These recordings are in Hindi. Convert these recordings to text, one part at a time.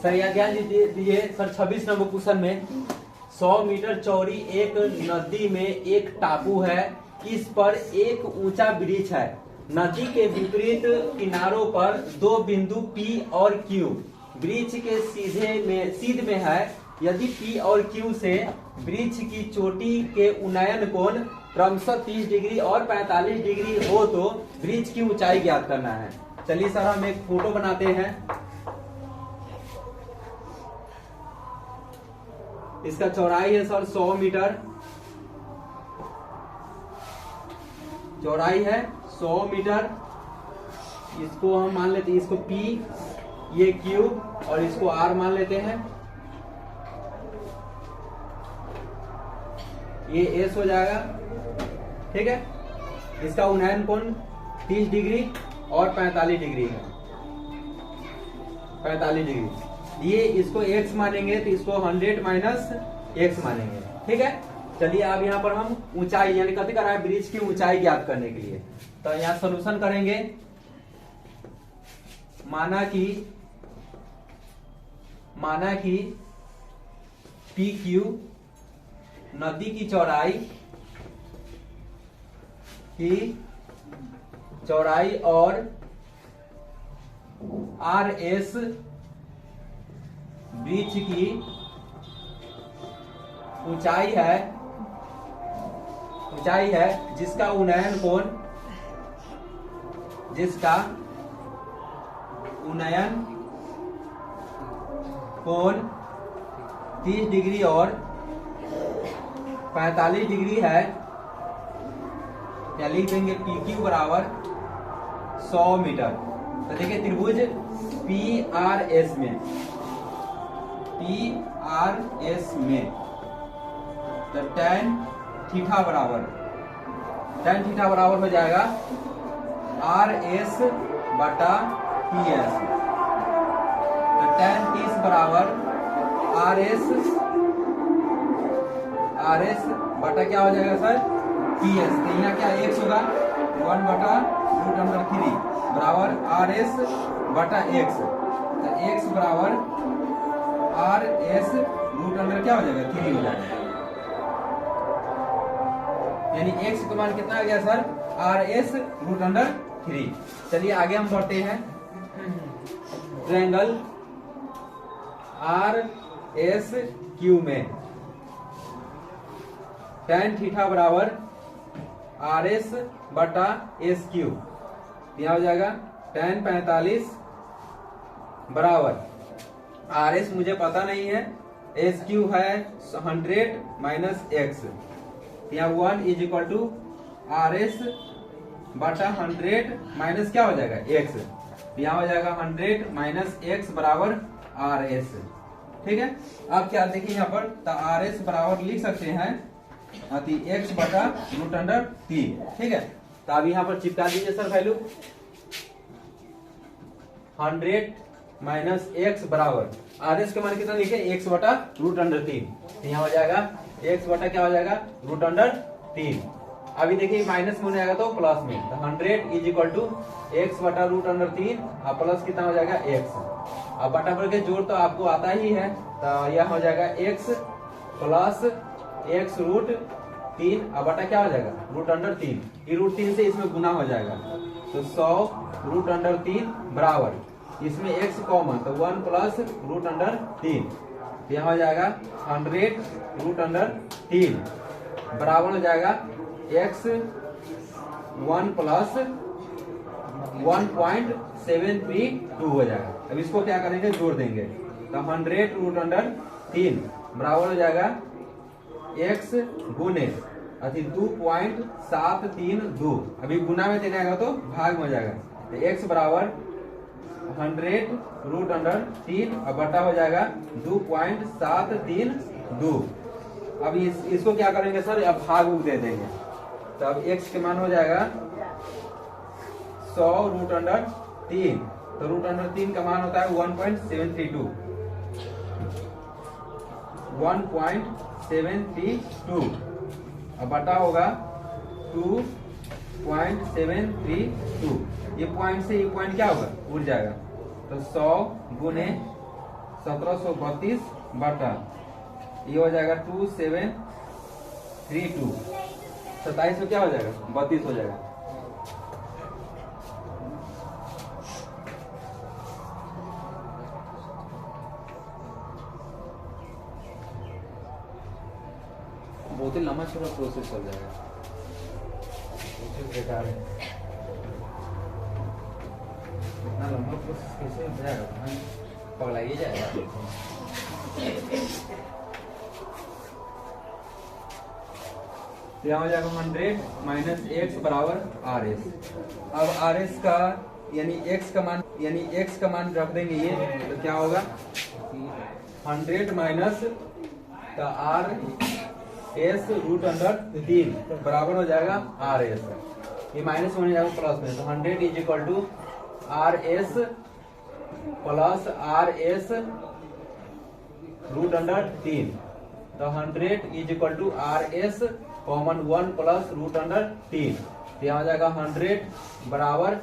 सर यह ध्यान दीजिए सर 26 नंबर क्वेश्चन में 100 मीटर चौड़ी एक नदी में एक टापू है, इस पर एक ऊंचा वृक्ष है, नदी के विपरीत किनारों पर दो बिंदु P और Q वृक्ष के सीध में है। यदि P और Q से वृक्ष की चोटी के उन्नयन कोण क्रमशः 30 डिग्री और 45 डिग्री हो तो वृक्ष की ऊंचाई ज्ञात करना है। चलिए सर हम एक फोटो बनाते हैं। इसका चौड़ाई है सर 100 मीटर, चौड़ाई है 100 मीटर। इसको हम मान लेते हैं, इसको P, ये Q और इसको R मान लेते हैं। ये S हो जाएगा, ठीक है। इसका उन्नयन कोण 30 डिग्री और 45 डिग्री है, 45 डिग्री। ये इसको x मानेंगे तो इसको 100 माइनस x मानेंगे, ठीक है। चलिए अब यहाँ पर हम ऊंचाई यानी कथी कर रहा है, ब्रिज की ऊंचाई ज्ञात करने के लिए। तो यहाँ सॉल्यूशन करेंगे। माना कि PQ नदी की चौड़ाई और RS वृक्ष की ऊंचाई है जिसका उन्नयन कोण 30 डिग्री और 45 डिग्री है। क्या लिख देंगे, PQ बराबर 100 मीटर। तो देखिए त्रिभुज PRS में तो tan थीटा बराबर हो जाएगा RS बटा PS। तो tan 30 बराबर RS बटा क्या हो जाएगा सर, PS। तो यहाँ क्या x होगा, 1 बटा √3 बराबर RS बटा x। तो x बराबर RS √3 क्या हो जाएगा, 3 हो जाएगा। यानी x का मान कितना आ गया सर, RS √3। चलिए आगे हम बढ़ते हैं। ट्रायंगल RSQ में tan थीटा बराबर RS बटा SQ। यहाँ हो जाएगा tan 45 बराबर RS मुझे पता नहीं है, SQ है 100 माइनस x। यहाँ 1 इज इक्वल टू RS बटा 100 माइनस क्या हो जाएगा, x। यहाँ हो जाएगा 100 माइनस x बराबर RS, ठीक है। अब क्या देखिए यहाँ पर, तो RS बराबर लिख सकते हैं x बटा √3, ठीक है। तो अब यहाँ पर चिपका दीजिए सर वैल्यू। 100 माइनस x बराबर RS का मान कितना लिखे, x बटा √3। यहाँ हो जाएगा x बटा क्या हो जाएगा, √3। अभी देखिए माइनस में हो जाएगा तो प्लस में, तो 100 इज इक्वल टू x बटा √3 और प्लस कितना हो जाएगा x। अब बटा पर के जोड़ तो आपको आता ही है, तो यह हो जाएगा x प्लस x √3 और बटा क्या हो जाएगा, √3। ये √3 से इसमें गुना हो जाएगा, तो 100 √3 बराबर इसमें x कॉमन, तो 1 प्लस √3। तो यहाँ हो जाएगा 100 √3 बराबर हो जाएगा x 1 प्लस 1.732 हो जाएगा। अब इसको क्या करेंगे, जोड़ देंगे, तो 100 √3 बराबर हो जाएगा x गुने 2.732। अभी गुना में देना है तो भाग में हो जाएगा, तो x बराबर 100 √3 और बटा हो जाएगा 2.732। अब इसको क्या करेंगे सर, अब भाग दे देंगे, तो अब x के मान हो जाएगा 100 √3, तो √3 का मान होता है 1.732, 1.732 अब बटा होगा 2.732। ये पॉइंट से ये पॉइंट क्या होगा, उड़ जाएगा, तो 100 गुने 1732 बटा ये हो जाएगा 2732। 27 क्या हो जाएगा 32 हो जाएगा। बहुत ही लंबा छोटा प्रोसेस चल जाएगा। बेकार है, इतना लंबा प्रोसेस कैसे हो जाएगा, पगला ही जाएगा। यहाँ हो जाएगा 100 माइनस एक्स बराबर आर एस। अब आर एस का यानी एक्स का मान रख देंगे ये, तो क्या होगा 100 माइनस का आर एस रूट अंडर 3 बराबर हो जाएगा आर एस। ये माइनस होने जाएगा प्लस में, तो 100 is equal to R S plus R S root under 3। तो 100 is equal to R S common 1 plus root under 3। तो यहाँ हो जाएगा 100 बराबर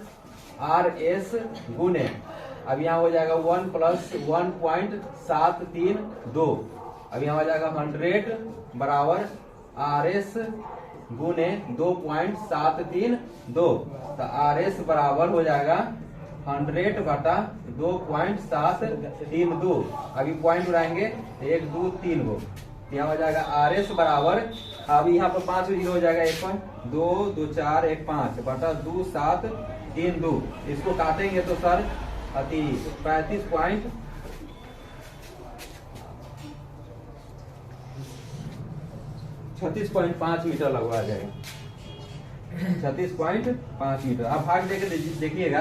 आर एस गुने, अब यहाँ हो जाएगा 1 प्लस 1.732। अब यहाँ हो जाएगा 100 बराबर आर एस गुने 2.732। तो आर एस बराबर हो जाएगा 100 बटा 2.732। अभी पॉइंट उड़ाएंगे 1 2 3 गो, यहाँ हो जाएगा आर एस बराबर, अब यहाँ पर 5 जीरो हो जाएगा, 1 2 2 4 1 5 बटा 2 7 3 2। इसको काटेंगे तो सर 36.5 मीटर लगवा जाएगा। 36.5 मीटर। आप भाग देकर देखिएगा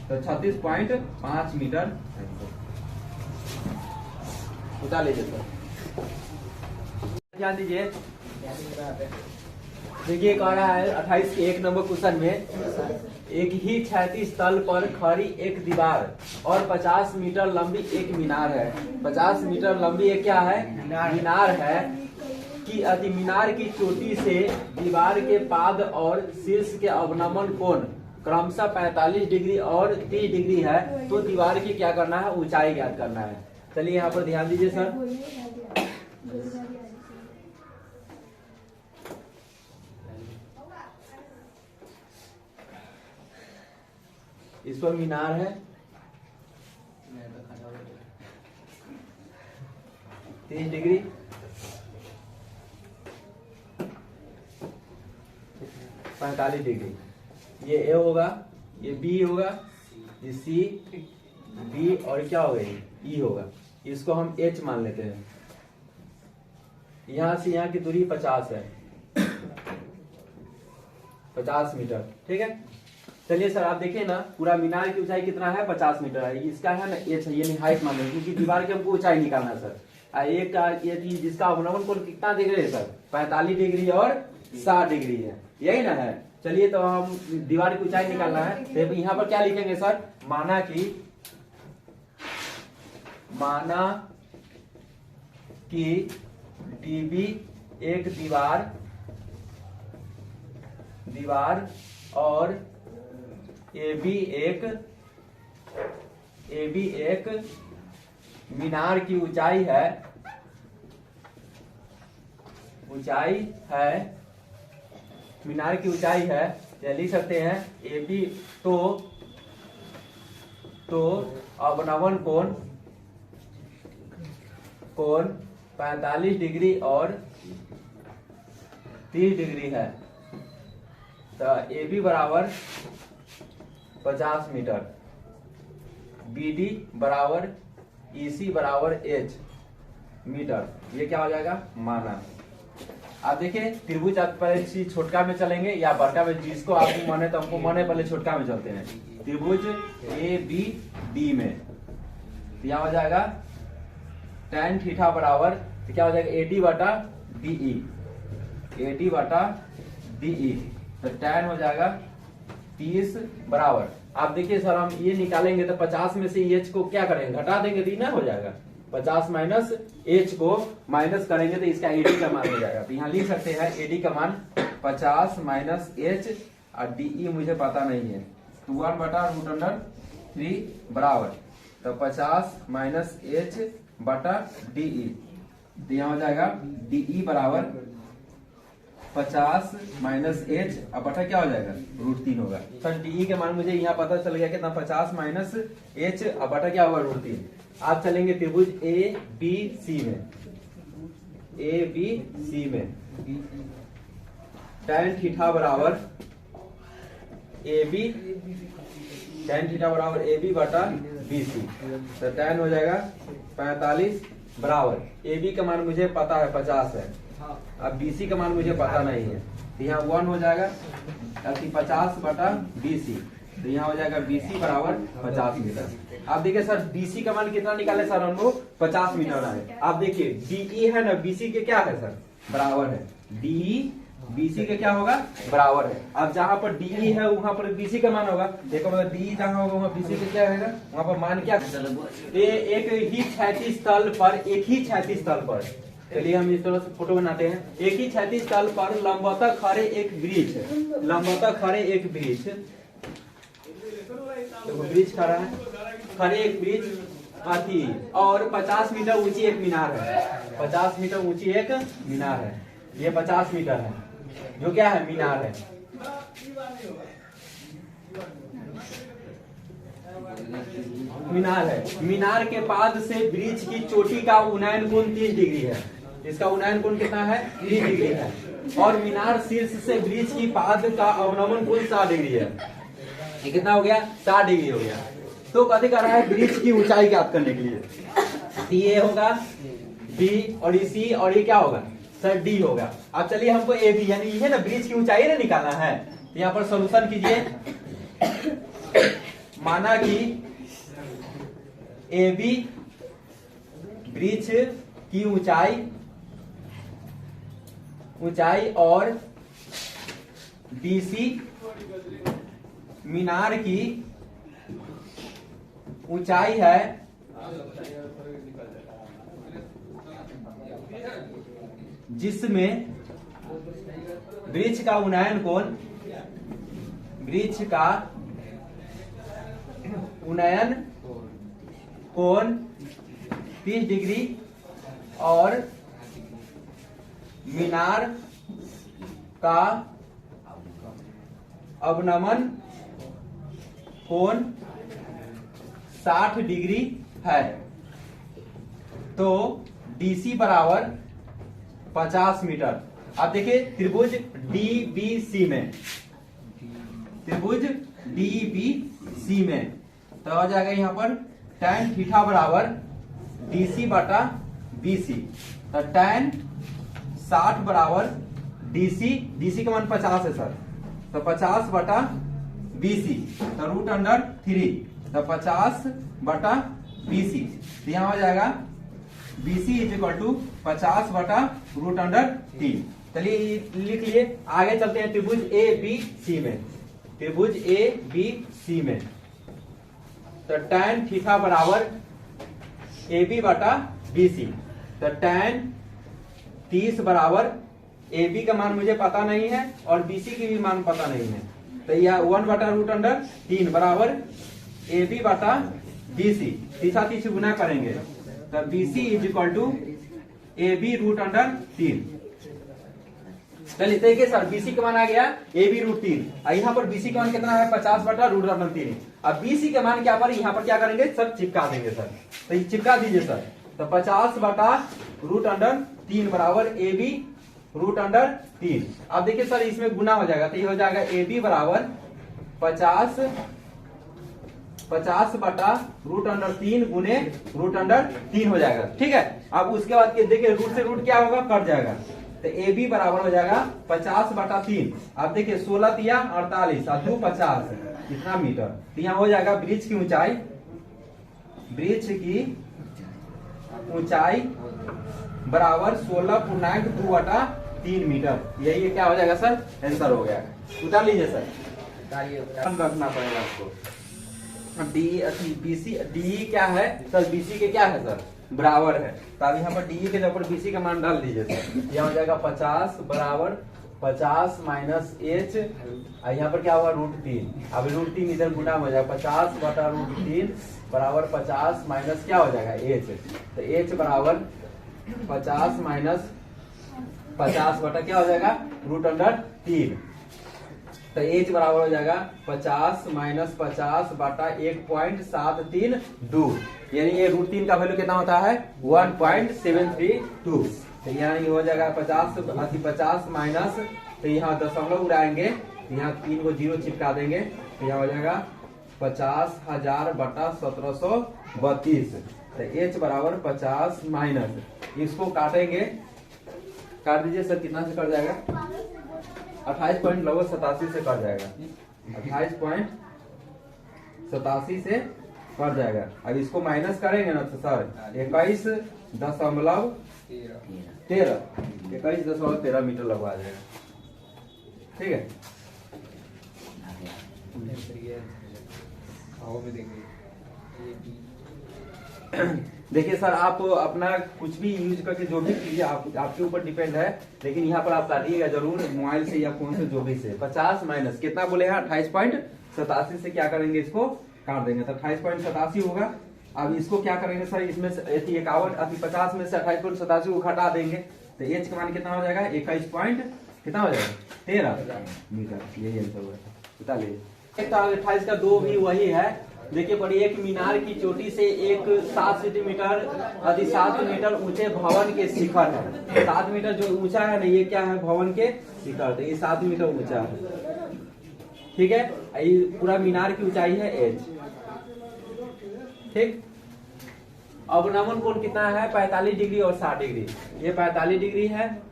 तो 36.5 मीटर उतार लीजिए सर। ध्यान दीजिए, देखिए कह रहा है 28 के 1 नंबर क्वेश्चन में एक ही क्षैतिज तल पर खड़ी एक दीवार और 50 मीटर लंबी एक मीनार है। 50 मीटर लंबी एक क्या है, मीनार है कि अति मीनार की चोटी से दीवार के पाद और शीर्ष के अवनमन कोण क्रमशः 45 डिग्री और 30 डिग्री है। तो दीवार की क्या करना है, ऊंचाई ज्ञात करना है। चलिए यहाँ पर ध्यान दीजिए सर, इस पर मीनार है 30 डिग्री, 45 डिग्री। ये ए होगा, ये बी होगा, ये सी, बी और क्या होगा ये ई होगा। इसको हम एच मान लेते हैं। यहां से यहां की दूरी 50 है, 50 मीटर, ठीक है। चलिए सर आप देखिए ना, पूरा मीनार की ऊंचाई कितना है, 50 मीटर है। इसका है ना एच है, ये हाइट मान लेंगे क्योंकि दीवार की हमको ऊंचाई निकालना है सर। एक का ये जिसका अवनमन कोण कितना डिग्री है सर, 45 डिग्री और 60 डिग्री है, यही ना है। चलिए तो हम दीवार की ऊंचाई निकालना है, तो यहाँ पर क्या लिखेंगे सर, माना कि डीबी एक दीवार और एबी एक मीनार की ऊंचाई है मीनार की ऊंचाई है। या लिख सकते हैं एबी तो अवनमन कोण 45 डिग्री और 30 डिग्री है। तो एबी बराबर 50 मीटर, बीडी बराबर ईसी बराबर एच मीटर। ये क्या हो जाएगा, माना। आप देखिए त्रिभुज, आप पहले छोटका में चलेंगे या बड़का में, जिसको आपको माने तो हमको माने, पहले छोटका में चलते हैं। त्रिभुज ए बी डी में तो यहाँ हो जाएगा tan थीटा बराबर, तो क्या हो जाएगा एडी बटा डीई। तो tan हो जाएगा 30 बराबर, आप देखिए सर हम ये निकालेंगे तो 50 में से एच को क्या करेंगे, घटा देंगे तो ये ना हो जाएगा। 50 माइनस एच को माइनस करेंगे तो इसका एडी का मान हो जाएगा। तो यहाँ लिख सकते हैं एडी का मान 50 माइनस एच और डीई मुझे पता नहीं है, तो 1/√3 बराबर तो 50 माइनस एच बटा डीई, तो यहाँ हो जाएगा डीई बराबर 50 माइनस एच अब बटा क्या हो जाएगा √3 होगा। सर डीई के मान मुझे यहाँ पता चल गया कितना 50 माइनस एच अब बटा क्या होगा √3। आप चलेंगे त्रिभुज ए बी सी में, ए बी सी में tan थीटा बराबर ए बी, tan थीटा बराबर ए बी बटा बी सी, तो tan हो जाएगा 45 बराबर ए बी का मान मुझे पता है 50 है, अब बी सी का मान मुझे पता नहीं है, तो यहाँ 1 हो जाएगा 50 बटा बी सी, तो यहाँ हो जाएगा बी सी बराबर 50 मीटर। आप देखिए सर बी सी का मान कितना निकाले सर हम लोग 50 मीटर है। आप देखिए डीई है ना बी सी के क्या है सर बराबर है, डीई बीसी के क्या होगा बराबर है। अब जहां पर डीई है वहां पर बीसी का मान होगा, देखो डी जहां होगा वहां बीसी के क्या रहेगा, वहां पर मान क्या एक ही क्षैतिज तल पर, एक ही क्षैतिज तल पर, चलिए हम इस तरह से फोटो बनाते हैं, एक ही क्षैतिज तल पर लंबवतः खड़े एक वृक्ष, लंबवतः खड़े एक वृक्ष, देखो वृक्ष खड़ा है, खड़े एक वृक्ष अथी और 50 मीटर ऊंची एक मीनार है, 50 मीटर ऊंची एक मीनार है, ये 50 मीटर है जो क्या है मीनार है। मीनार है, मीनार के पाद से वृक्ष की चोटी का उन्नयन कोण 30 डिग्री है, इसका उन्नयन कोण कितना है 30 डिग्री है, और मीनार शीर्ष से वृक्ष की पाद का अवनमन कोण 60 डिग्री है, ये कितना हो गया 60 डिग्री हो गया। तो कथी कर रहा है वृक्ष की ऊंचाई ज्ञात करने के लिए, ये होगा बी और ये सी और ये क्या होगा सर डी होगा। अब चलिए हमको ए बी यानी ये ना वृक्ष की ऊंचाई ना निकालना है, तो यहाँ पर सॉल्यूशन कीजिए, माना कि ए बी वृक्ष की ऊंचाई और बी सी मीनार की ऊंचाई है, जिसमें वृक्ष का उन्नयन कोण, वृक्ष का उन्नयन कोण 30 डिग्री और मीनार का अवनमन कोण 60 डिग्री है। तो डीसी बराबर 50 मीटर। आप देखिए त्रिभुज डीबीसी में, त्रिभुज डीबीसी में तो आ जाएगा यहाँ पर tan थीटा बराबर डीसी बटा बीसी, तो tan 60 बराबर डीसी का मान 50 है सर, तो 50 बटा बीसी, तो √3, तो 50 बटा बीसी, तो यहाँ हो जाएगा बीसी इज इक्वल टू 50 बटा √3। चलिए लिख लिए, आगे चलते हैं त्रिभुज ए बी सी में, त्रिभुज ए बी सी में तो tan थीटा बराबर ए बी बटा बी सी, तो tan 30 बराबर ए बी का मान मुझे पता नहीं है और बी सी की भी मान पता नहीं है, तो यह 1 बटा √3 बराबर ए बी बटा बी सी, 30 गुना करेंगे तो B C is equal to A B √3। चलिए देखिए सर बीसी का मान आ गया ए बी √3, यहाँ पर बीसी का मान कितना है 50 बटा √3। अब बीसी का मान क्या पर यहाँ पर क्या करेंगे सर चिपका देंगे सर, तो ये चिपका दीजिए सर, तो 50 बटा √3 बराबर ए बी √3। अब देखिए सर इसमें गुना हो जाएगा, तो ये हो जाएगा ए बी बराबर 50 बटा √3 गुने √3 हो जाएगा, ठीक है। अब उसके बाद देखिए रूट से रूट क्या होगा कट जाएगा, तो ए बी बराबर हो जाएगा 50 बटा 3। आप देखिए 16 तिया 48 और 2 50 कितना मीटर, तो यहाँ हो जाएगा वृक्ष की ऊंचाई बराबर 16.2 बटा 3 मीटर, यही क्या हो जाएगा सर आंसर हो गया। उतार लीजिए सर, रखना पड़ेगा आपको। बीसी डी क्या है सर, बीसी के क्या है सर बराबर है, तो अब यहाँ पर डी के ऊपर बीसी का मान डाल दीजिए सर, यहाँ हो जाएगा 50 बराबर 50 माइनस एच, यहाँ पर क्या होगा √3। अब √3 इधर गुना हो जाएगा, 50 बटा √3 बराबर 50 माइनस क्या हो जाएगा एच। तो एच बराबर 50 माइनस 50 बटा क्या हो जाएगा √3। तो एच बराबर हो जाएगा 50 माइनस 50 बटा 1.732, यानी ये √3 का वैल्यू कितना होता है 1.732। तो यहाँ ये हो जाएगा 50 माइनस, तो यहाँ दशमलव उड़ाएंगे, तो यहाँ 3 को 0 चिपका देंगे, तो यहाँ हो जाएगा 50,000 बटा 1732। तो एच बराबर 50 माइनस, इसको काटेंगे, काट दीजिए सर, कितना से कट जाएगा 28.87 से कट जाएगा, 28.87 से कट जाएगा। अब इसको माइनस करेंगे ना तो सर 21.13 मीटर लगवा जाएगा। ठीक है, देखिए सर, आप अपना कुछ भी यूज करके जो भी कीजिए, आपके ऊपर डिपेंड है, लेकिन यहाँ पर आप काटिएगा जरूर मोबाइल से या फोन से, जो भी से। 50 माइनस कितना बोले हैं 28.87 से क्या करेंगे, इसको काट देंगे, तो 28.87 होगा। अब इसको क्या करेंगे सर, इसमें से 50 में से 28.87 को घटा देंगे, तो एच का मान कितना हो जाएगा 21 कितना हो जाएगा 13 मीटर, यही आंसर हुआ। बता लीजिए 28 का 2 भी वही है। देखिए पढ़िए, एक मीनार की चोटी से एक 7 सेंटीमीटर 7 मीटर ऊंचे भवन के शिखर है। 7 मीटर जो ऊंचा है ना, ये क्या है भवन के शिखर, तो ये 7 मीटर ऊंचा है। ठीक है, ये पूरा मीनार की ऊंचाई है एच। ठीक, अवनमन कोण कितना है 45 डिग्री और 60 डिग्री। ये 45 डिग्री है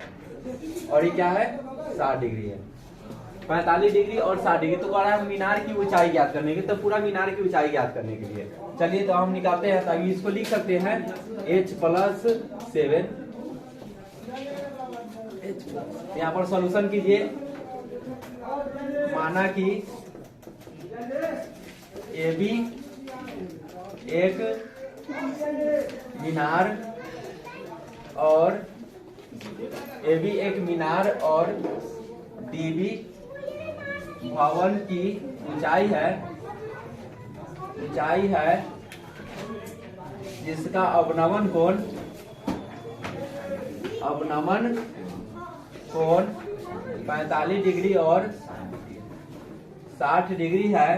और ये क्या है 60 डिग्री है। 45 डिग्री और 60 डिग्री, तो कह रहा है मीनार की ऊंचाई ज्ञात करने की, तो पूरा मीनार की ऊंचाई ज्ञात करने के लिए चलिए तो हम निकालते हैं। तभी इसको लिख सकते हैं h+7। यहाँ पर सॉल्यूशन कीजिए। माना कि AB एक मीनार और DB भवन की ऊंचाई है जिसका अवनमन कोण 45 डिग्री और 60 डिग्री है,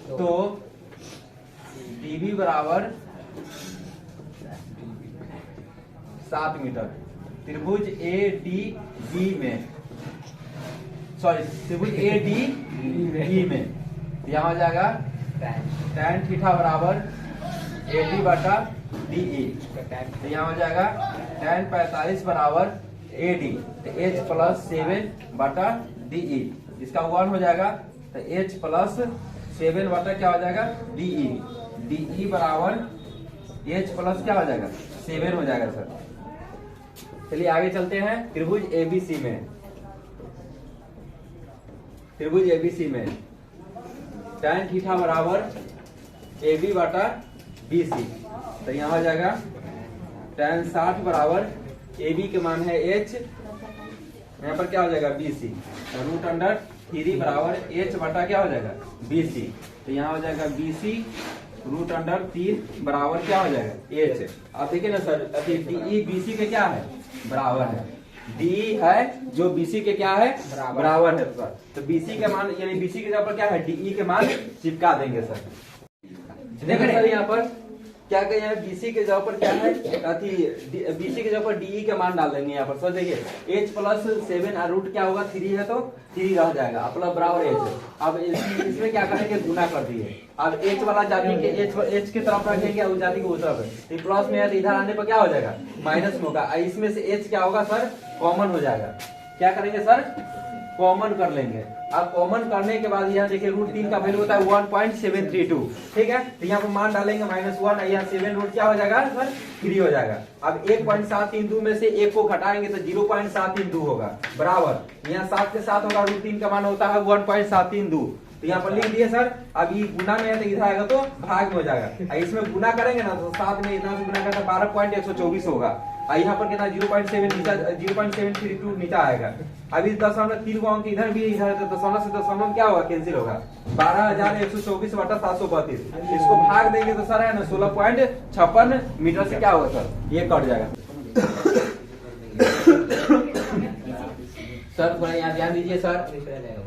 तो DB बराबर 7 मीटर। त्रिभुज ADB में, त्रिभुज ADB में यहाँ हो जाएगा tan थीटा बराबर AD बटा DE, तो यहाँ हो जाएगा tan 45 बराबर AD, तो h+7 बटा DE, इसका 1 हो जाएगा, तो h+7 बटा क्या हो जाएगा DE बराबर h प्लस क्या हो जाएगा 7 हो जाएगा सर। चलिए आगे चलते हैं। त्रिभुज ABC में tan थीटा बराबर AB बटा BC, तो यहाँ हो जाएगा tan 60 बराबर AB के मान है h, यहाँ पर क्या हो जाएगा BC, तो √3 बराबर h बटा क्या हो जाएगा BC, तो यहाँ हो जाएगा BC √3 बराबर क्या हो जाएगा h। आप देखिए ना सर, DE BC के क्या है बराबर है, DE है जो BC के क्या है बराबर है सर, तो BC के मान यानी BC के जगह पर क्या है DE के मान चिपका देंगे सर। देखिए सर यहाँ पर क्या कहें, यहाँ BC के जगह पर क्या है BC के जगह पर DE के मान डाल देंगे यहाँ पर सर। देखिए h+7 रूट क्या होगा 3 है, तो 3 रह जाएगा अपना बराबर h। अब इसमें क्या करेंगे गुना कर दिए। अब h वाला जाति के h की तरफ रखेंगे, उस जाति को उस तरफ, प्लस में है तो इधर आने पर क्या हो जाएगा माइनस में होगा। इसमें से h क्या होगा सर कॉमन हो जाएगा। क्या करेंगे सर कॉमन कर लेंगे। अब कॉमन करने के बाद यहाँ देखिए √3 का वैल्यू होता है 1.732, ठीक है, तो यहाँ पर मान डालेंगे -1, यहाँ 7 रूट क्या हो जाएगा सर 3 हो जाएगा। अब 1.732 में से 1 को घटाएंगे तो 0.732 होगा बराबर, यहाँ 7 के साथ होगा, √3 का मान होता है 1.732, तो यहाँ पर लिख दिए सर। अब ये गुना में है तो इधर आएगा तो भाग में हो जाएगा। इसमें गुना करेंगे ना तो 7 में इतना से गुना करता 12.124 होगा, यहाँ पर कितना 0.7 नीचा 0.732 नीचा आएगा। अभी 0.3 को अंक इधर भी है, इधर तो दशमलव से दशमलव क्या होगा, कैंसिल होगा। 12,124 बटा 732, इसको भाग देंगे तो सर है ना 16.56 मीटर से क्या होगा सर, ये कट जाएगा। सर थोड़ा यहाँ ध्यान दीजिए सर,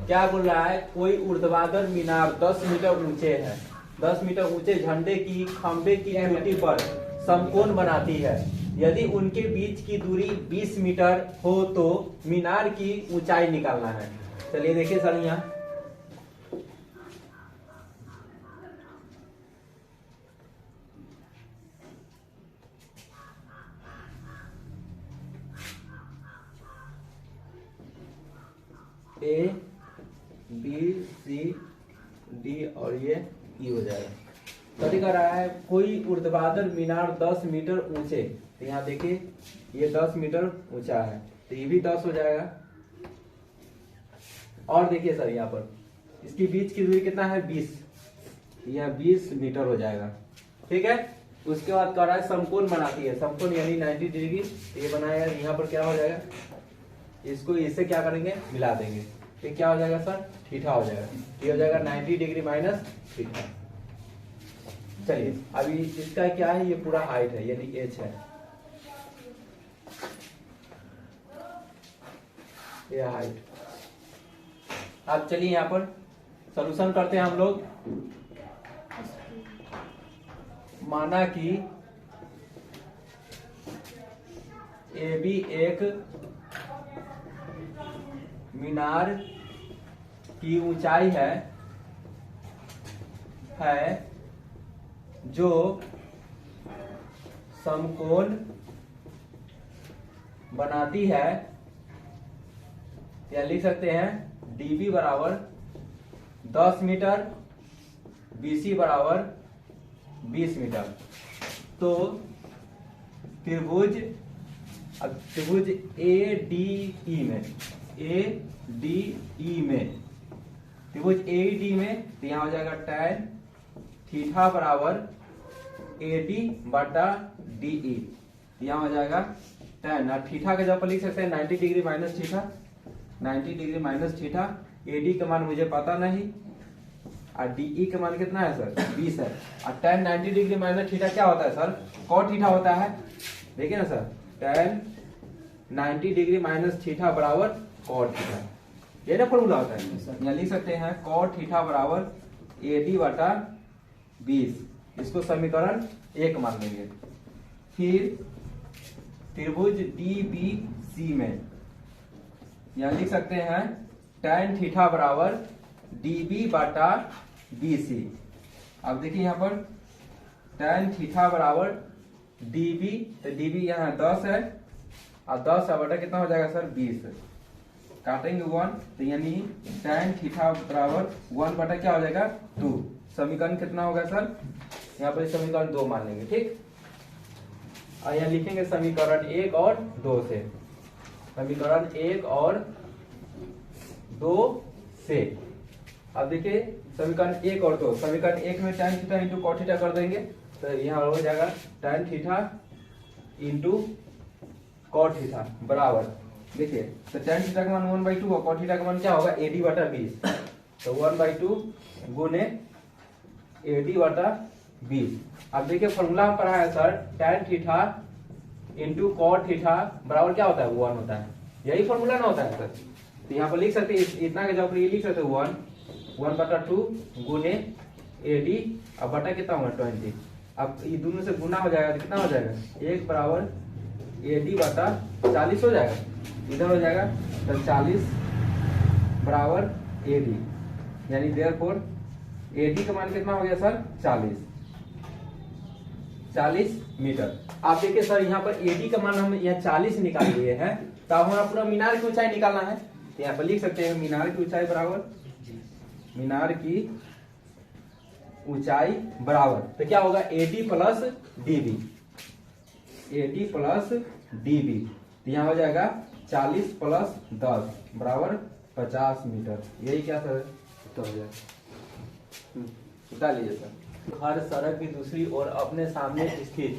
क्या बोल रहा है, कोई ऊर्ध्वाधर मीनार 10 मीटर ऊंचे है, 10 मीटर ऊंचे झंडे की खंबे की चोटी पर समकोण बनाती है। यदि उनके बीच की दूरी 20 मीटर हो तो मीनार की ऊंचाई निकालना है। चलिए देखिए सर, यहाँ ए बी सी डी और ये ई हो जाएगा। तो कह रहा है कोई ऊर्ध्वाधर मीनार 10 मीटर ऊंचे, तो यहाँ देखिए ये 10 मीटर ऊंचा है, तो ये भी 10 हो जाएगा। और देखिए सर यहाँ पर इसकी बीच की दूरी कितना है 20, यहाँ 20 मीटर हो जाएगा, ठीक है। उसके बाद कह रहा है समकोण बनाती है, समकोण यानी 90 डिग्री, ये बनाया है। यहाँ पर क्या हो जाएगा, इसको इससे क्या करेंगे, मिला देंगे, ये क्या हो जाएगा सर, थीटा हो जाएगा। ये हो जाएगा 90 डिग्री माइनस थीटा। चलिए अभी इसका क्या है, ये पूरा हाइट है यानी h है, ये हाइट। अब चलिए यहाँ पर सॉल्यूशन करते हैं हम लोग। माना कि ए बी एक मीनार की ऊंचाई है जो समकोण बनाती है, या लिख सकते हैं डीबी बराबर 10 मीटर, बीसी बराबर 20 मीटर। तो त्रिभुज ए डी ई में, त्रिभुज ए डी में, तो यहाँ हो जाएगा tan थीटा बराबर AD बटा DE, यहाँ हो जाएगा tan। और थीटा का जब लिख सकते हैं 90 degree minus theta, 90 degree minus theta. AD का मान मुझे पता नहीं, और DE का मान कितना है सर, 20 है। और tan 90 डिग्री माइनस थीटा क्या होता है सर, cot थीटा होता है। देखिए ना sir, tan 90 degree minus theta बराबर cot थीटा, ये ना फॉर्मूला होता है। यहाँ लिख सकते हैं cot थीटा बराबर AD बटा 20, इसको समीकरण 1 मान लेंगे। फिर त्रिभुज DBC में यहाँ लिख सकते हैं tan थीटा बराबर DB बटा BC। अब देखिए यहाँ पर tan थीटा बराबर DB, तो DB यहाँ 10 है, और 10 बटा कितना हो जाएगा सर, 20, काटेंगे 1, तो यानी tan थीटा बराबर 1 बटा क्या हो जाएगा 2। समीकरण कितना होगा सर, यहाँ पर समीकरण 2 मान लेंगे, ठीक। और यहाँ लिखेंगे समीकरण 1 और 2 से, समीकरण 1 और 2 से। अब देखिए समीकरण 1 और 2, समीकरण 1 में tan theta into cot theta कर देंगे, तो यहाँ हो जाएगा tan theta into cot theta बराबर, देखिए तो tan थीटा का मान 1/2 और cot थीटा का मान क्या होगा, AD बटा 20, तो 1/2 गुने AD बटा 20। अब देखिए फॉर्मूला हम पढ़ा है sir, tan theta into cot theta बराबर क्या होता है, 1 होता है, यही फॉर्मूला ना होता है सर। तो यहाँ पर लिख सकते हैं, इतना के जवाब ये लिख सकते हैं 1/2 गुने AD अब बटा कितना होगा 20। अब ये दोनों से गुना हो जाएगा तो कितना हो जाएगा, 1 बराबर AD बटा 40 हो जाएगा, इधर हो जाएगा तो 40 बराबर AD, यानी देयरफॉर AD का मान कितना हो गया सर, 40 मीटर। आप देखिए सर यहाँ पर AD का मान हम यहाँ 40 निकाल लिए हैं, तो अब हमारा पूरा मीनार की ऊंचाई निकालना है। तो यहाँ पर लिख सकते हैं मीनार की ऊंचाई बराबर, मीनार की ऊंचाई बराबर, तो क्या होगा AD plus DB, AD plus DB, तो यहाँ हो जाएगा 40 प्लस 10 बराबर 50 मीटर। यही क्या सर तो हो जाएगा, बता लीजिए सर। हर सड़क की दूसरी ओर अपने सामने स्थित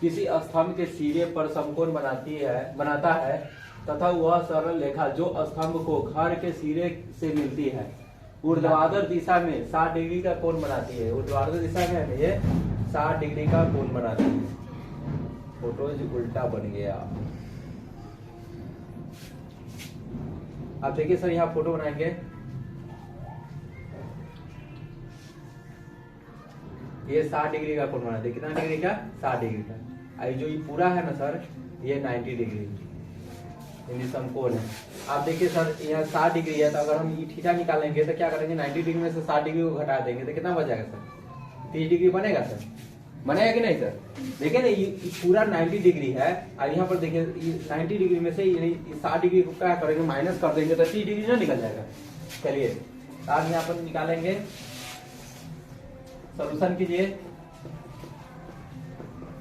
किसी स्तंभ के सिरे पर समकोण बनाता है तथा वह सरल रेखा जो स्तंभ को घर के सिरे से मिलती है ऊर्ध्वाधर दिशा में 60 डिग्री का कोण बनाती है। ऊर्ध्वाधर दिशा में ये 60 डिग्री का कोण बनाती है। फोटो उल्टा बन गया। आप देखिए सर, यहाँ फोटो बनाएंगे, ये 60 डिग्री का कोण बनाते हैं। कितना डिग्री का? 60 डिग्री का। जो ये पूरा है ना सर, ये 90 डिग्री समकोण है। आप देखिए सर, यहाँ 60 डिग्री है, तो अगर हम ये थीटा निकालेंगे तो क्या करेंगे, 90 डिग्री में से 60 डिग्री को घटा देंगे तो कितना बच जाएगा सर? 30 डिग्री बनेगा सर? बनेगा कि नहीं सर? देखिए ना, ये पूरा 90 डिग्री है और यहाँ पर देखिए 90 डिग्री में से 60 डिग्री को क्या करेंगे, माइनस कर देंगे तो 30 डिग्री ना निकल जाएगा। चलिए आप यहाँ पर निकालेंगे, सॉल्यूशन कीजिए।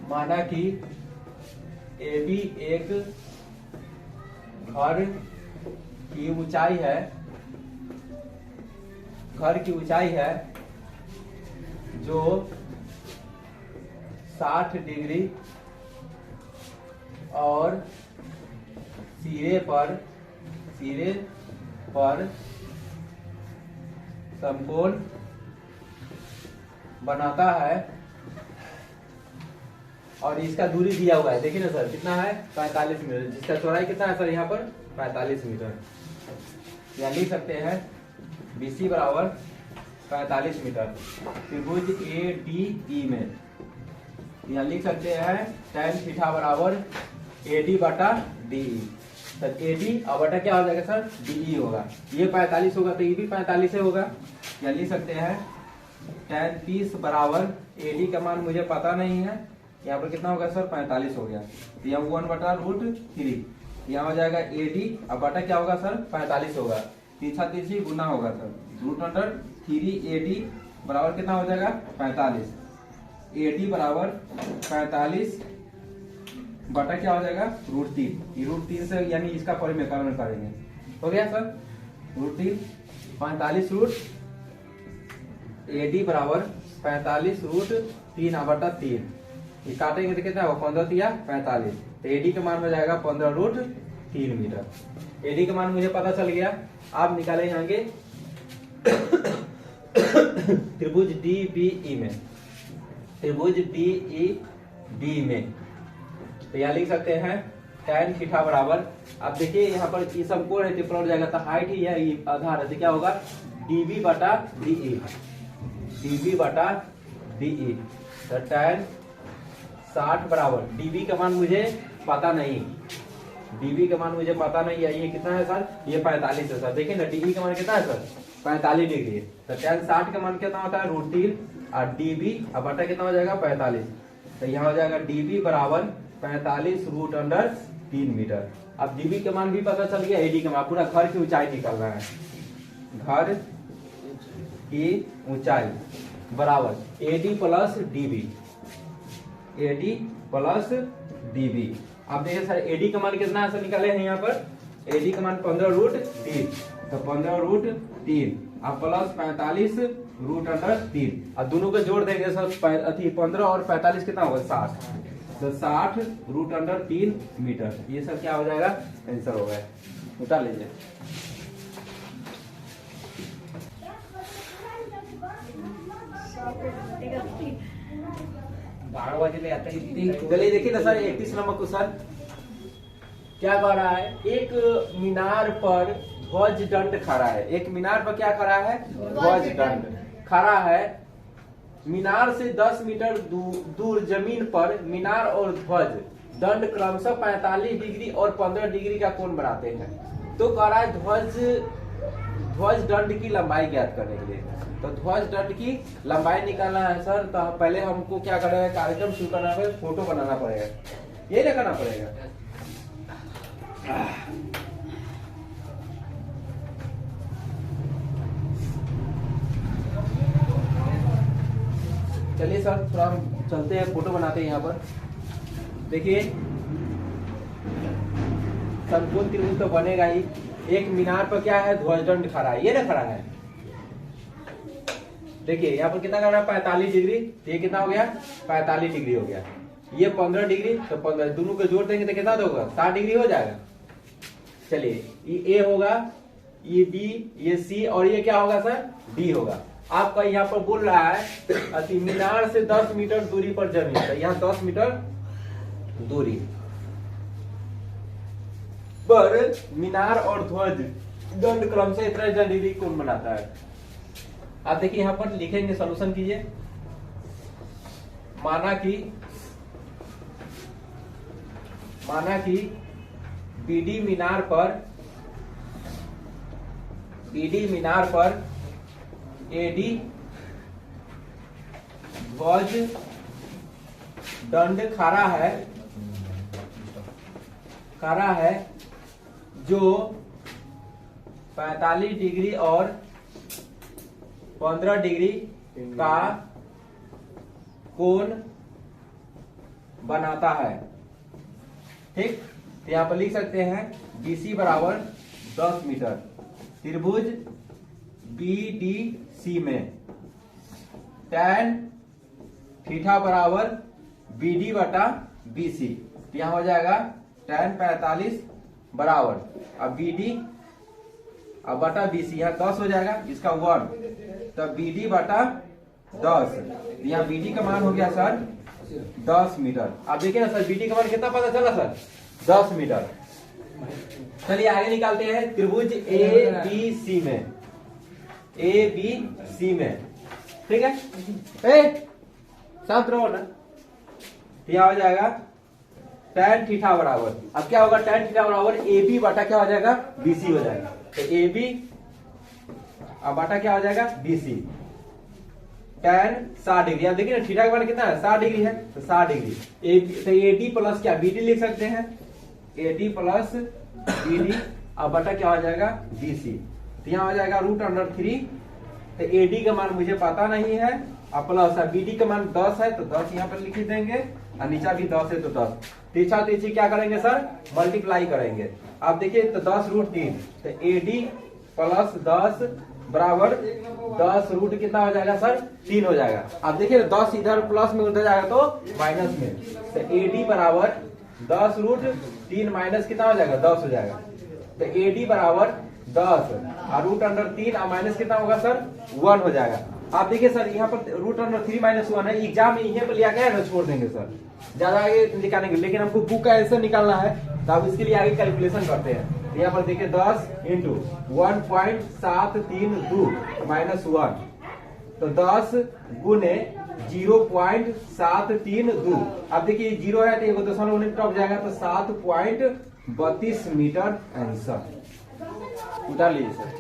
माना कि AB एक घर की ऊंचाई है, घर की ऊंचाई है जो 60 डिग्री और सिरे पर समकोण बनाता है और इसका दूरी दिया हुआ है। देखिए ना सर, कितना है? 45 मीटर। जिसका चौड़ाई कितना है सर? यहाँ पर 45 मीटर। या लिख सकते हैं BC बराबर 45 मीटर। त्रिभुज ADE में यहाँ लिख सकते हैं tan थीटा बराबर AD बटा DE। सर AD और बटा क्या हो जाएगा सर? DE होगा। ये 45 होगा तो ये भी 45 होगा। या लिख सकते हैं tan 30 बराबर AD का मान मुझे पता नहीं है, यहाँ पर कितना होगा सर? 45 हो गया। तो यहाँ 1 बटा √3, यहाँ हो जाएगा AD और बटा क्या होगा सर? 45 होगा। तीसरा तीसरी गुना होगा सर, √3AD बराबर कितना हो जाएगा? 45। AD बराबर 45 बटा क्या हो जाएगा? √3। √3 से यानी इसका परिमेयकरण करेंगे, हो गया सर? √3 45 AD बराबर 45 √3 बटा 3। ये काटेंगे तो कितना होगा? 15 या 45। तो AD का मान हो जाएगा 15 √3 मीटर। AD का मान मुझे पता चल गया। आप निकाले जाएंगे त्रिभुज DBE में, त्रिभुज DEB में। तो यहाँ लिख सकते हैं tan थीटा बराबर, आप देखिए यहाँ पर ये समकोण है, तो हो जाएगा तो हाइट ही है, ये आधार है, तो क्या होगा? DB बटा DE, DB बटा DE। तो tan 60 बराबर, DB का मान मुझे पता नहीं, DB का मान मुझे पता नहीं है। ये कितना है सर? ये 45 है सर। देखिए ना, DE का मान कितना है सर? 45 डिग्री। तो tan 60 का मान कितना होता है? √3 और DB और बटा कितना हो जाएगा? 45। तो यहाँ हो जाएगा DB बराबर 45 √3 मीटर। अब DB का मान भी पता चल गया, AD का मान, पूरा घर की ऊंचाई निकालना है। घर की ऊंचाई बराबर AD plus DB, AD plus DB। आप देखिए सर, AD का मान कितना है सर? निकाले हैं यहाँ पर AD का मान 15 √3, तो 15 √3 अब प्लस 45 √3। अब दोनों को जोड़ देंगे सर, 15 और 45 कितना होगा? 60। तो 60 √3 मीटर। ये सब क्या हो जाएगा? आंसर हो गया। उठा लीजिए। चलिए देखिए ना सर, 31 नंबर क्वेश्चन क्या कह रहा है? एक मीनार पर ध्वज दंड खड़ा है। एक मीनार पर क्या खड़ा है? ध्वज दंड खड़ा है। मीनार से 10 मीटर दूर जमीन पर मीनार और ध्वज दंड क्रमशः 45 डिग्री और 15 डिग्री का कोण बनाते हैं। तो कह रहा है ध्वज दंड की लंबाई ज्ञात करने के लिए। तो ध्वज दंड की लंबाई निकालना है सर, तो पहले हमको क्या करना है? कार्यक्रम शुरू करना है, फोटो बनाना पड़ेगा, ये ना करना पड़ेगा। चलिए सर, थोड़ा हम चलते हैं, फोटो बनाते हैं। यहाँ पर देखिए, समकोण त्रिभुज तो बनेगा ही। एक मीनार पर क्या है? ध्वजदंड खड़ा है, ये ना खड़ा है। देखिए यहाँ पर कितना करना है? 45 डिग्री। तो ये कितना हो गया? 45 डिग्री हो गया। ये 15 डिग्री, तो 15 दोनों को जोड़ देंगे तो कितना होगा, 60 डिग्री हो जाएगा। चलिए ये ए होगा, ये बी, ये सी, और ये क्या होगा सर, डी होगा। आपका यहाँ पर बोल रहा है अति मीनार से 10 मीटर दूरी पर जमीन, तो यहाँ 10 मीटर दूरी पर मीनार और ध्वज दंड क्रम से इतना डिग्री कौन बनाता है। आप देखिए यहाँ पर लिखेंगे, सॉल्यूशन कीजिए। माना कि बीडी मीनार पर एडी ध्वज दंड खड़ा है जो 45 डिग्री और 15 डिग्री का कोण बनाता है। ठीक, तो यहां पर लिख सकते हैं BC बराबर 10 मीटर, त्रिभुज BDC में tan थीटा बराबर BD बटा BC, तो यहां हो जाएगा tan 45 बराबर अब BD अब बटा BC, यहाँ 10 हो जाएगा, इसका 1, तो BD बटा 10, यहाँ BD का मान हो गया सर 10 मीटर। आप देखिए ना सर, BD का मान कितना पता चला सर, 10 मीटर। चलिए आगे निकालते हैं, त्रिभुज ABC में, ठीक है, शांत रहो ना। यहाँ हो जाएगा tan थीटा बराबर, अब क्या होगा, tan थीटा बराबर AB बटा क्या हो जाएगा, BC हो जाएगा, तो AB अब बटा क्या हो जाएगा, BC, tan 60 डिग्री। आप देखिए ना थीटा का मान कितना है, 60 डिग्री है, तो 60 डिग्री तो AD प्लस क्या BD लिख सकते हैं, AD प्लस BD, अब बटा क्या हो जाएगा, BC, तो यहाँ हो जाएगा √3, तो AD का मान मुझे पता नहीं है, अब प्लस BD का मान 10 है, तो 10 यहाँ पर लिख देंगे, और नीचा भी 10 है तो 10, तीछा तीछी क्या करेंगे सर, मल्टीप्लाई करेंगे। आप देखिए तो 10√3, तो AD प्लस 10 बराबर 10 रूट कितना हो जाएगा सर, 3 हो जाएगा। अब देखिए 10 इधर प्लस में उधर जाएगा तो माइनस में, तो AD बराबर 10√3 माइनस कितना हो जाएगा, 10 हो जाएगा, तो AD बराबर 10 और √3 और माइनस कितना होगा सर, 1 हो जाएगा। आप देखिए सर यहाँ पर √3 माइनस 1 है, एग्जाम में यहीं पर लिया गया है ना, छोड़ देंगे सर, ज्यादा आगे निकालेंगे, लेकिन हमको बुक का आंसर निकालना है, तो आप इसके लिए आगे कैलकुलेशन करते हैं। यहाँ पर देखिए 10 इंटू 1.732 माइनस 1, तो 10 गुने 0.732, अब देखिए 0 है तो एक दशमलव टप जाएगा, तो 7.32 मीटर आंसर। उतार लीजिए सर।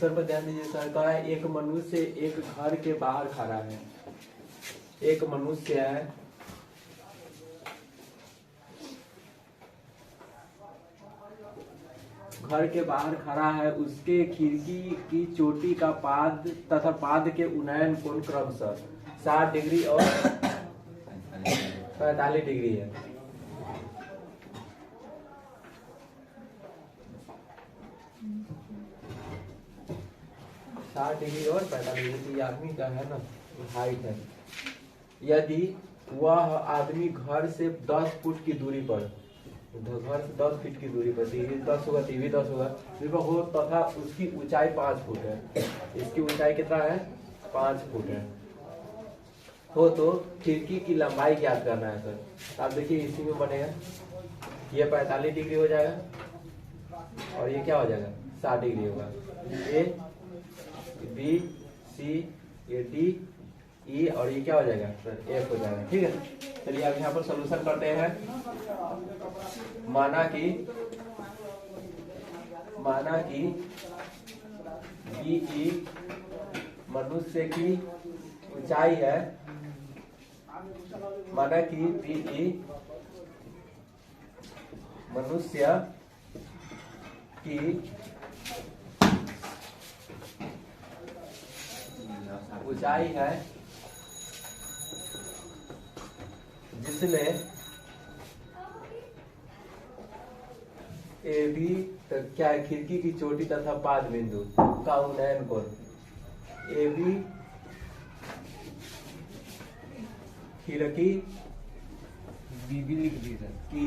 सर पर ध्यान दीजिए सर, कहा है एक मनुष्य एक घर के बाहर खड़ा है, एक मनुष्य है घर के बाहर खड़ा है, उसके खिड़की की चोटी का पाद तथा पाद के उन्नयन कोण क्रमशः 60 डिग्री और 45 डिग्री है। डिग्री और 45 डिग्री आदमी का है ना, हाइट है। यदि वह आदमी घर से 10 फुट की दूरी पर, घर से 10 फीट की दूरी पर, टीवी 10 होगा, टीवी 10 होगा, हो तथा उसकी ऊंचाई 5 फुट है, इसकी ऊंचाई कितना है, 5 फुट है, हो तो खिड़की की लंबाई ज्ञात करना है सर। आप देखिए इसी में बनेगा, ये 45 डिग्री हो जाएगा और ये क्या हो जाएगा, 60 डिग्री होगा। ए बी सी ये डी ई और ये क्या हो जाएगा सर, एफ हो जाएगा। ठीक है, चलिए अब यहाँ पर सॉल्यूशन करते हैं। माना कि बीई मनुष्य की ऊंचाई है, माना कि बीई मनुष्य की ऊंचाई है जिसमें ए बी क्या है, खिड़की की चोटी तथा पाद बिंदु का उन्नयन कोण, ए बी खिड़की बीबी लिख दी सर। की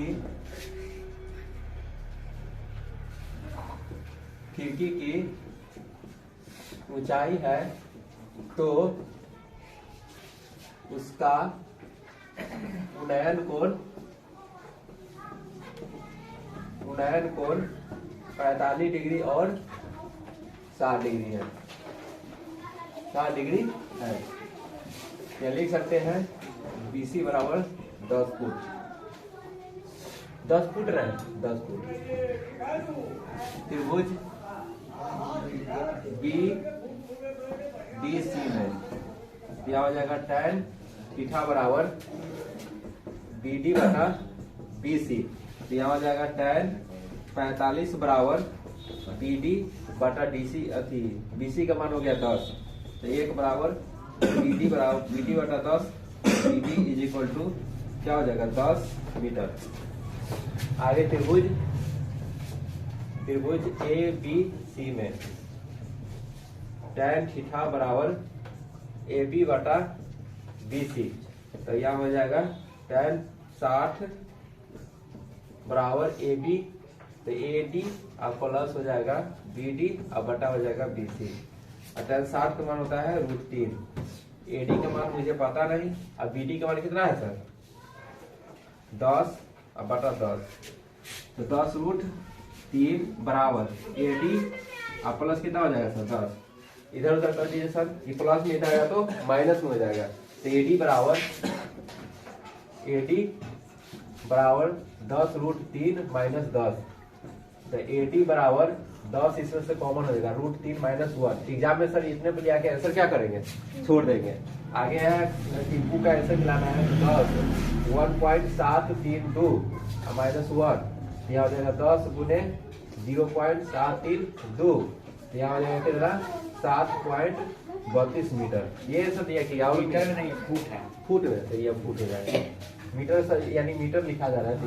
खिड़की की ऊंचाई है तो उसका उन्नयन कोण 45 डिग्री और 60 डिग्री है, 60 डिग्री है। या लिख सकते हैं BC बराबर 10 फुट, 10 फुट रहे, 10 फुट। त्रिभुज BDC में क्या हो जाएगा, tan थीटा बराबर BD बटा BC, यहाँ हो जाएगा tan 45 बराबर BD बटा DC, अथी BC का मान हो गया 10, तो 1 बराबर BD बटा 10, BD इज इक्वल टू क्या हो जाएगा 10 मीटर। आगे त्रिभुज ABC में tan थीटा बराबर AB बटा BC, तो यहाँ हो जाएगा tan 60 बराबर AB, तो AD और प्लस हो जाएगा BD और बटा हो जाएगा BC। और tan 60 का मान होता है √3, AD का मान मुझे पता नहीं, और BD का मान कितना है सर 10 और बटा 10, तो 10√3 बराबर AD और प्लस कितना हो जाएगा सर 10, इधर उधर कर दीजिए सर, ये प्लस में जाएगा तो माइनस में हो जाएगा, तो AD बराबर 10√3 माइनस 10, तो AD बराबर 10 इसमें से कॉमन हो जाएगा √3 माइनस 1। एग्जाम में सर इतने पे आके आंसर क्या करेंगे, छोड़ देंगे। आगे है टिप्पू का आंसर मिलाना है 10 1.732 माइनस 1, यहाँ हो जाएगा 10 गुने 0.732, यहाँ हो जाएगा कितना 7.32 मीटर। ये सब दिया कि मीटर में नहीं फुट है, फुट में, तो ये फुट हो जाएगा, मीटर सर यानी मीटर लिखा जा रहा है,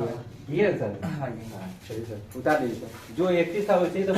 ये है सर। हाँ जी हाँ। सही सर, उतार दीजिए सर, जो 31 था वैसे ही तो